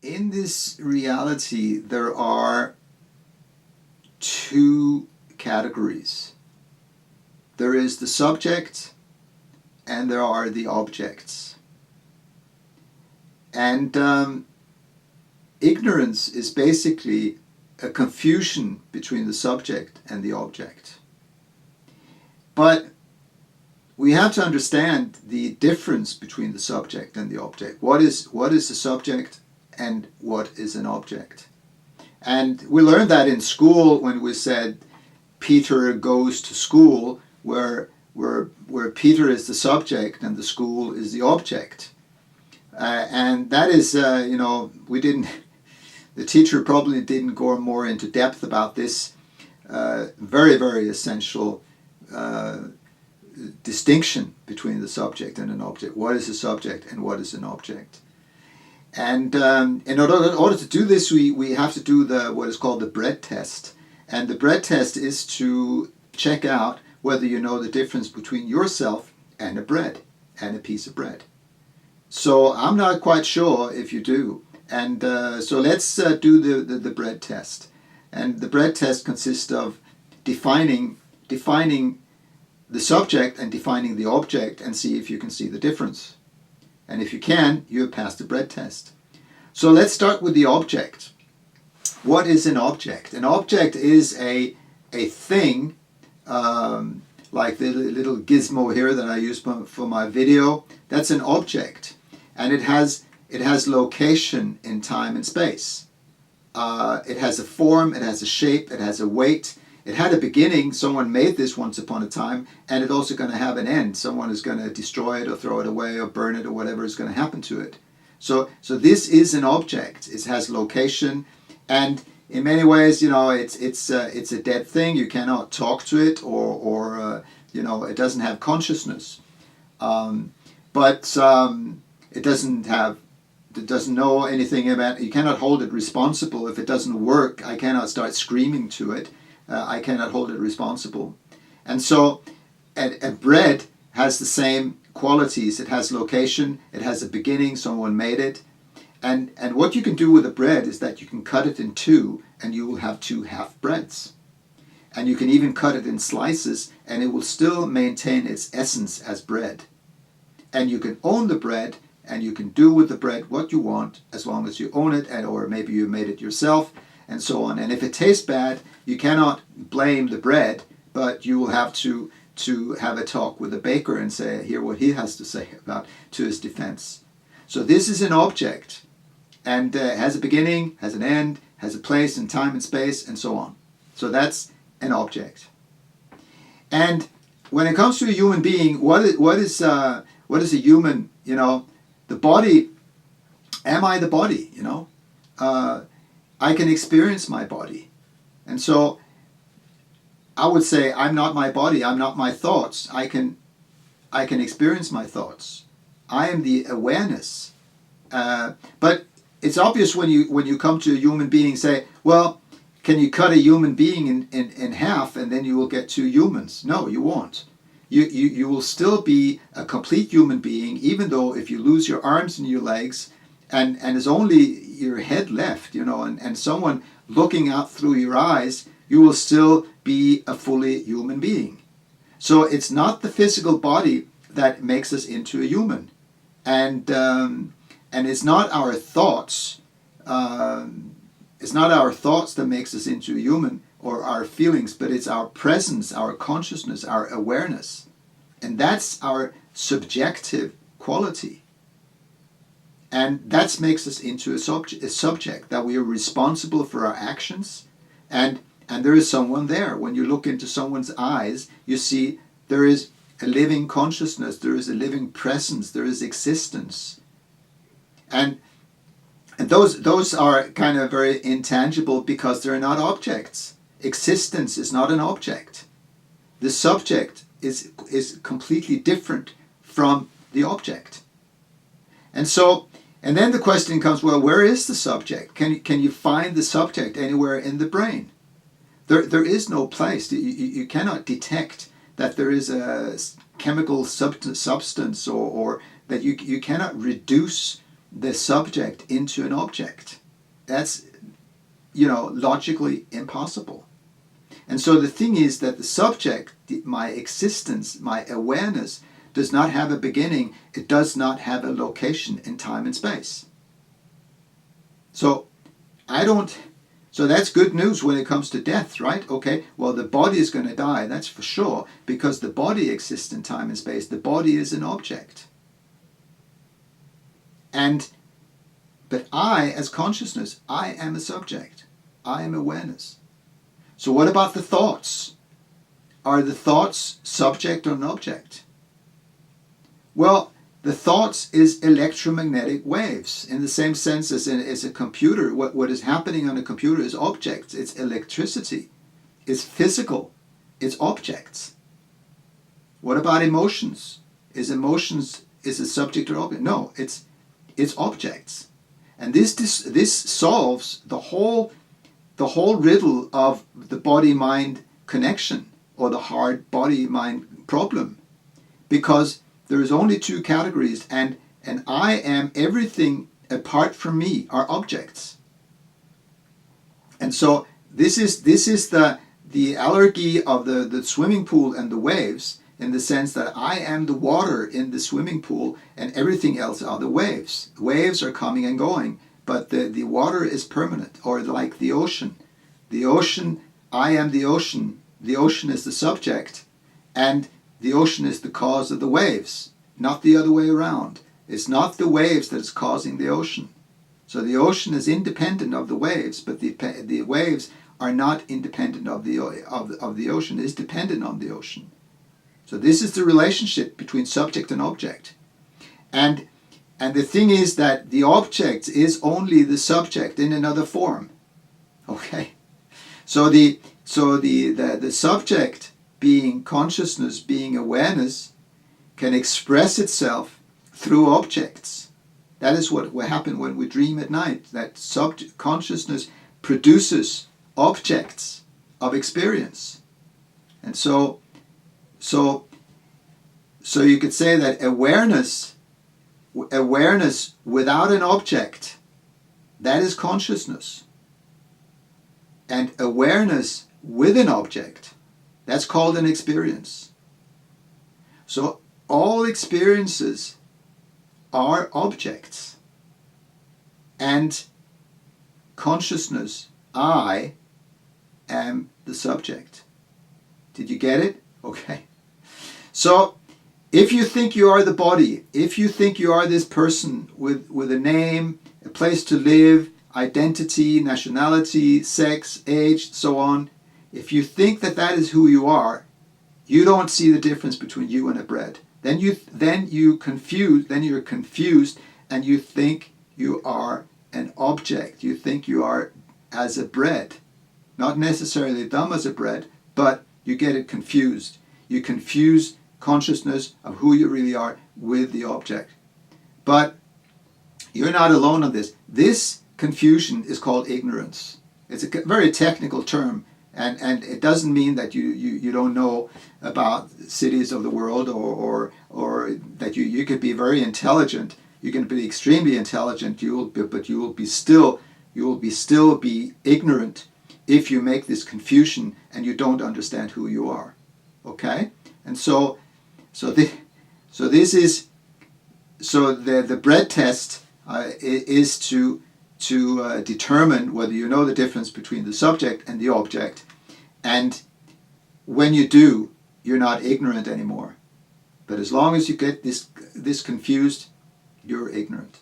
in this reality, there are two categories. There is the subject and there are the objects. And ignorance is basically a confusion between the subject and the object. But we have to understand the difference between the subject and the object. What is the subject and what is an object? And we learned that in school when we said Peter goes to school, where Peter is the subject and the school is the object. And that is, the teacher probably didn't go more into depth about this very, very essential distinction between the subject and an object. What is a subject and what is an object? And in order to do this, we have to do what is called the bread test. And the bread test is to check out whether you know the difference between yourself and a bread, and a piece of bread. So I'm not quite sure if you do. And so let's do the bread test. And the bread test consists of defining the subject and defining the object and see if you can see the difference. And if you can, you have passed the bread test. So let's start with the object. What is an object? An object is a thing, like the little gizmo here that I use for my video. That's an object. And it has location in time and space. It has a form, it has a shape, it has a weight. It had a beginning, someone made this once upon a time, and it's also going to have an end. Someone is going to destroy it or throw it away or burn it or whatever is going to happen to it. So this is an object. It has location, and in many ways, it's a dead thing. You cannot talk to it, or it doesn't have consciousness. But it doesn't know anything about it. You cannot hold it responsible. If it doesn't work, I cannot start screaming to it. I cannot hold it responsible. And so a bread has the same qualities. It has location, it has a beginning, someone made it. And what you can do with a bread is that you can cut it in two and you will have two half breads. And you can even cut it in slices and it will still maintain its essence as bread. And you can own the bread and you can do with the bread what you want as long as you own it, or maybe you made it yourself, and so on. And if it tastes bad, you cannot blame the bread, but you will have to have a talk with the baker and hear what he has to say about to his defense. So this is an object, and has a beginning, has an end, has a place in time and space, and so on. So that's an object. And when it comes to a human being, what is a human? The body. Am I the body? I can experience my body. And so I would say I'm not my body, I'm not my thoughts. I can experience my thoughts. I am the awareness. But it's obvious when you come to a human being, say, well, can you cut a human being in half and then you will get two humans? No, you won't. You will still be a complete human being, even though if you lose your arms and your legs, and there's only your head left, and someone looking out through your eyes, you will still be a fully human being. So it's not the physical body that makes us into a human, and it's not our thoughts. It's not our thoughts that makes us into a human, or our feelings, but it's our presence, our consciousness, our awareness, and that's our subjective quality. And that makes us into a subject, that we are responsible for our actions, and there is someone there. When you look into someone's eyes, you see there is a living consciousness, there is a living presence, there is existence. And those are kind of very intangible because they're not objects. Existence is not an object. The subject is completely different from the object. And then the question comes, well, where is the subject? Can you find the subject anywhere in the brain? There is no place. You cannot detect that there is a chemical substance or that you cannot reduce the subject into an object. That's, logically impossible. And so the thing is that the subject, my existence, my awareness, does not have a beginning. It does not have a location in time and space. So so that's good news when it comes to death, right? Okay, well, the body is going to die, that's for sure, because the body exists in time and space. The body is an object. But I, as consciousness, I am a subject. I am awareness. So what about the thoughts? Are the thoughts subject or an object? Well, the thoughts is electromagnetic waves, in the same sense as a computer. What is happening on a computer is objects. It's electricity. It's physical. It's objects. What about emotions? Is a subject or object? No, it's objects. And this solves the whole riddle of the body-mind connection, or the hard body-mind problem, because there is only two categories, and I am everything apart from me are objects. And so this is the allergy of the swimming pool and the waves, in the sense that I am the water in the swimming pool and everything else are the waves. Waves are coming and going, but the water is permanent, or like the ocean. The ocean, I am the ocean is the subject, and the ocean is the cause of the waves, not the other way around. It's not the waves that is causing the ocean. So the ocean is independent of the waves, but the waves are not independent of the ocean. It is dependent on the ocean. So this is the relationship between subject and object. And the thing is that the object is only the subject in another form. Okay? So the subject, being consciousness, being awareness, can express itself through objects. That is what will happen when we dream at night. That consciousness produces objects of experience. And so you could say that awareness without an object, that is consciousness. And awareness with an object, that's called an experience. So all experiences are objects. And consciousness, I am the subject. Did you get it? Okay. So if you think you are the body, if you think you are this person with a name, a place to live, identity, nationality, sex, age, so on, if you think that is who you are, you don't see the difference between you and a bread. Then you're confused, and you think you are an object. You think you are as a bread. Not necessarily dumb as a bread, but you get it confused. You confuse consciousness of who you really are with the object. But you're not alone on this. This confusion is called ignorance. It's a very technical term, and it doesn't mean that you don't know about cities of the world, or that you could be very intelligent. You can be extremely intelligent, but you will still be ignorant if you make this confusion and you don't understand who you are. Okay? And so the bread test is to determine whether you know the difference between the subject and the object, and when you do, you're not ignorant anymore. But as long as you get this confused, you're ignorant.